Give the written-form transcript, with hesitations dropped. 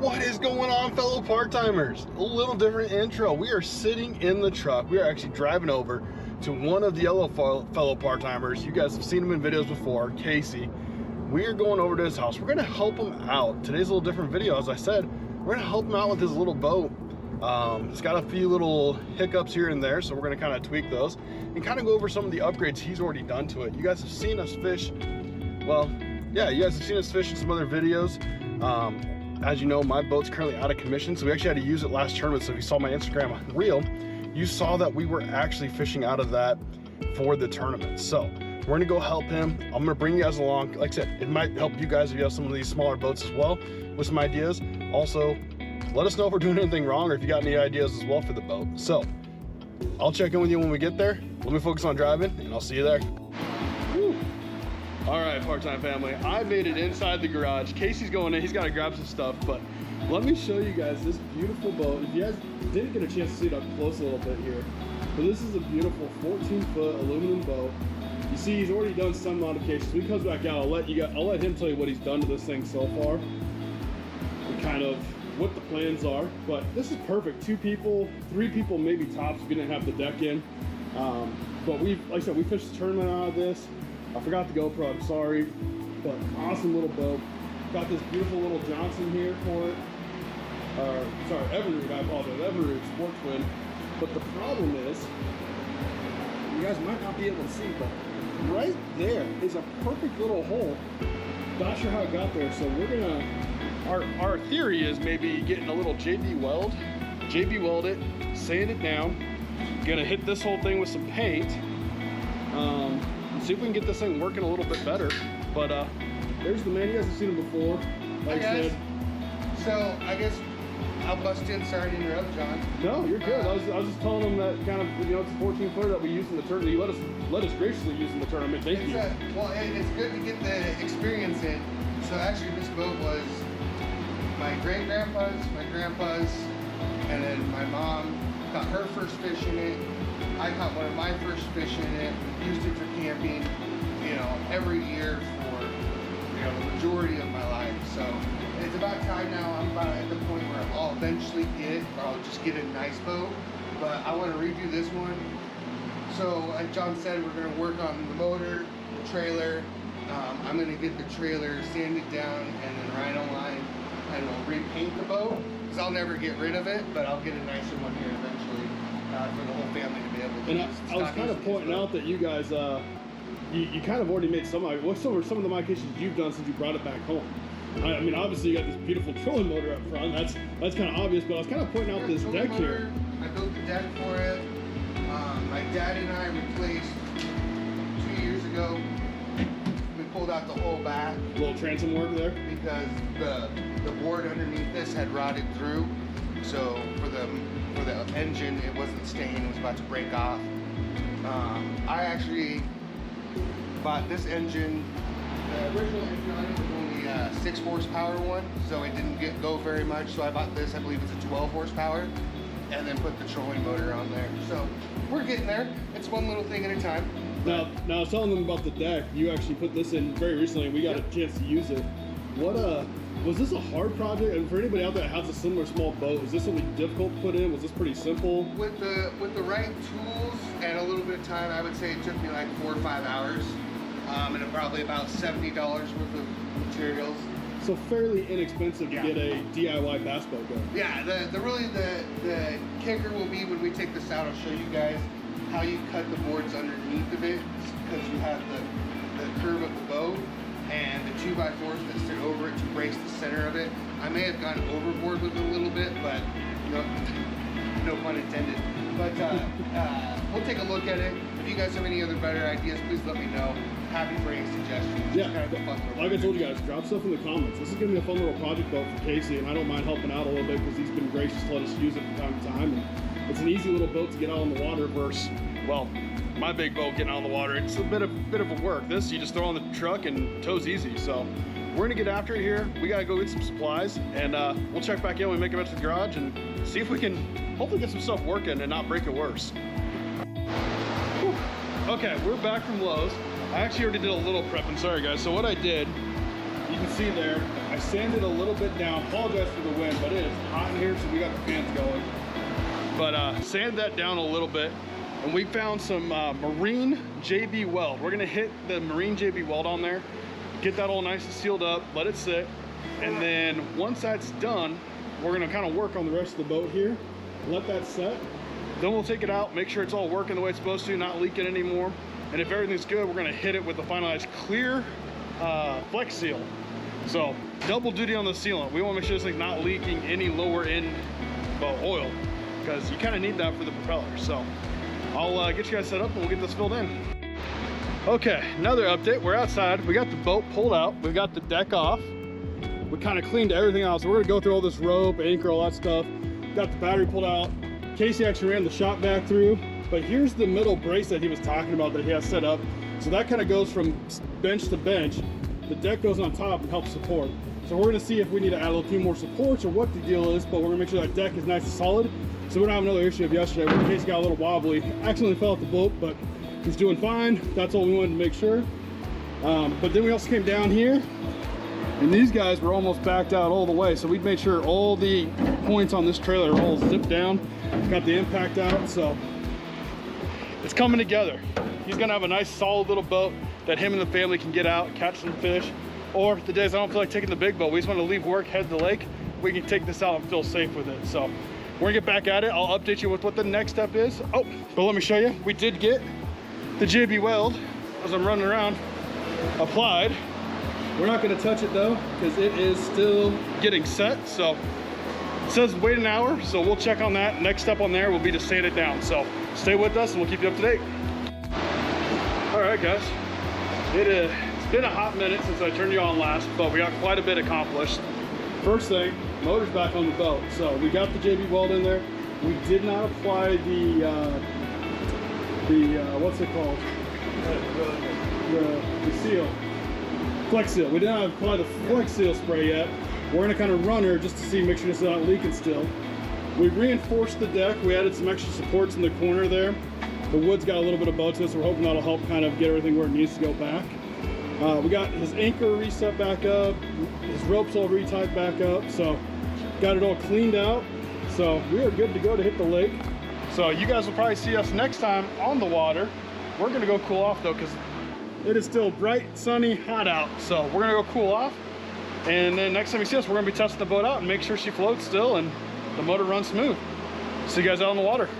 What is going on, fellow part-timers? A little different intro. We are sitting in the truck. We are actually driving over to one of the yellow fellow part-timers. You guys have seen him in videos before, Casey. We are going over to his house. We're gonna help him out. Today's a little different video. As I said, we're gonna help him out with his little boat. It's got a few little hiccups here and there, so we're gonna kind of tweak those and kind of go over some of the upgrades he's already done to it. You guys have seen us fish. Well, yeah, you guys have seen us fish in some other videos. As you know, my boat's currently out of commission, so we actually had to use it last tournament. So if you saw my Instagram reel, you saw that we were actually fishing out of that for the tournament. So we're gonna go help him. I'm gonna bring you guys along. Like I said, it might help you guys if you have some of these smaller boats as well with some ideas. Also, let us know if we're doing anything wrong or if you got any ideas as well for the boat. So I'll check in with you when we get there. Let me focus on driving and I'll see you there. Woo. All right, part-time family, I made it inside the garage. Casey's going in, he's got to grab some stuff, but let me show you guys this beautiful boat. If you guys didn't get a chance to see it up close a little bit here, but this is a beautiful 14-foot aluminum boat. You see, he's already done some modifications. When he comes back out, I'll let him tell you what he's done to this thing so far, and kind of what the plans are. But this is perfect. 2 people, 3 people, maybe tops if you didn't have the deck in. But like I said, we fished the tournament out of this. I forgot the GoPro, I'm sorry, but awesome little boat. Got this beautiful little Johnson here for it. Sorry, Evinrude, I apologize, Evinrude Sport Twin. But the problem is, you guys might not be able to see, but right there is a perfect little hole. Not sure how it got there, so we're gonna, our theory is maybe getting a little JB weld it, sand it down, gonna hit this whole thing with some paint, see if we can get this thing working a little bit better. But there's the man. You guys have seen him before. Like I said. So I guess I'll bust in. Sorry to interrupt, John. No, you're good. I was just telling him that kind of, you know, it's a 14-footer that we use in the tournament. You let us graciously use in the tournament. Thank you. Well, it's good to get the experience in. So actually, this boat was my great-grandpa's, my grandpa's, and then my mom caught her first fish in it. I caught one of my first fish in it, used it for camping, you know, every year for, you know, the majority of my life. So it's about time now. I'm about at the point where I'll eventually I'll just get a nice boat, but I want to redo this one. So like John said, we're going to work on the motor, the trailer. I'm going to get the trailer sanded down and then rhino line, and we'll repaint the boat, because I'll never get rid of it, but I'll get a nicer one here eventually. For the whole family to be able to use. And I was kind of pointing out that you guys, you kind of already made some of the modifications you've done since you brought it back home. I mean, obviously you got this beautiful trolling motor up front. That's kind of obvious, but I was kind of pointing out this deck motor, here. I built the deck for it. My dad and I replaced 2 years ago. We pulled out the whole back. A little transom work there. Because the board underneath this had rotted through. So for the engine, it wasn't staying, it was about to break off. I actually bought this engine. The original engine on it was only a 6 horsepower one, so it didn't go very much. So I bought this, I believe it's a 12 horsepower, and then put the trolling motor on there. So we're getting there. It's one little thing at a time. Now I was telling them about the deck. You actually put this in very recently, and we got a chance to use it. Was this a hard project? And for anybody out there that has a similar small boat, is this something difficult to put in? Was this pretty simple? With the right tools and a little bit of time, I would say it took me like 4 or 5 hours, and probably about $70 worth of materials. So fairly inexpensive to get a DIY bass boat going. Yeah, the kicker will be when we take this out. I'll show you guys how you cut the boards underneath of it, because you have the curve of the boat and the 2x4s that sit over it to brace the center of it. I may have gone overboard with it a little bit, but no pun intended. But we'll take a look at it. If you guys have any other better ideas, please let me know. Happy for any suggestions. Yeah, kind of a fun like I told you guys, drop stuff in the comments. This is gonna be a fun little project boat for Casey, and I don't mind helping out a little bit because he's been gracious to let us use it from time to time. And it's an easy little boat to get out on the water versus, well, my big boat getting out on the water. It's a bit of a work. This, you just throw on the truck and tow's easy. So we're gonna get after it here. We gotta go get some supplies, and we'll check back in when we make it back to the garage and see if we can hopefully get some stuff working and not break it worse. Whew. Okay, we're back from Lowe's. I actually already did a little prepping, sorry guys. So what I did, you can see there, I sanded a little bit down. Apologize for the wind, but it is hot in here, so we got the fans going. But sand that down a little bit, and we found some marine JB weld. We're gonna hit the marine JB weld on there, get that all nice and sealed up, let it sit, and then once that's done, we're gonna kind of work on the rest of the boat here, let that set. Then we'll take it out, make sure it's all working the way it's supposed to, not leaking anymore. And if everything's good, we're gonna hit it with the finalized clear Flex Seal. So double duty on the sealant. We wanna make sure this thing's not leaking any lower end oil, because you kind of need that for the propeller. So I'll get you guys set up and we'll get this filled in. Okay, another update. We're outside. We got the boat pulled out. We got the deck off. We kind of cleaned everything out. So we're gonna go through all this rope, anchor, all that stuff. Got the battery pulled out. Casey actually ran the shop vac through. But here's the middle brace that he was talking about that he has set up. So that kind of goes from bench to bench. The deck goes on top and helps support. So we're gonna see if we need to add a little few more supports or what the deal is, but we're gonna make sure that deck is nice and solid. So we don't have another issue of yesterday where Casey got a little wobbly. Accidentally fell off the boat, but he's doing fine. That's all we wanted to make sure. But then we also came down here, and these guys were almost backed out all the way. So we made sure all the points on this trailer are all zipped down. Got the impact out, so it's coming together. He's gonna have a nice solid little boat that him and the family can get out, catch some fish. Or the days I don't feel like taking the big boat, we just want to leave work, head to the lake, we can take this out and feel safe with it. So we're gonna get back at it. I'll update you with what the next step is. Oh, but let me show you. We did get the JB weld, as I'm running around, applied. We're not gonna touch it though, because it is still getting set. So it says wait an hour, so we'll check on that. Next step on there will be to sand it down. So stay with us and we'll keep you up to date. All right, guys. It's been a hot minute since I turned you on last, but we got quite a bit accomplished. First thing, motor's back on the boat. So we got the JB weld in there. We did not apply the what's it called? The seal, Flex Seal. We did not apply the Flex Seal spray yet. We're gonna kind of run her just to see, make sure it's not leaking still. We reinforced the deck. We added some extra supports in the corner there. The wood's got a little bit of bow to it, so we're hoping that'll help kind of get everything where it needs to go back. We got his anchor reset back up, his ropes all retied back up, so got it all cleaned out. So we are good to go to hit the lake. So you guys will probably see us next time on the water. We're gonna go cool off though, because it is still bright, sunny, hot out. So we're gonna go cool off. And then next time you see us, we're gonna be testing the boat out and make sure she floats still and the motor runs smooth. See you guys out on the water.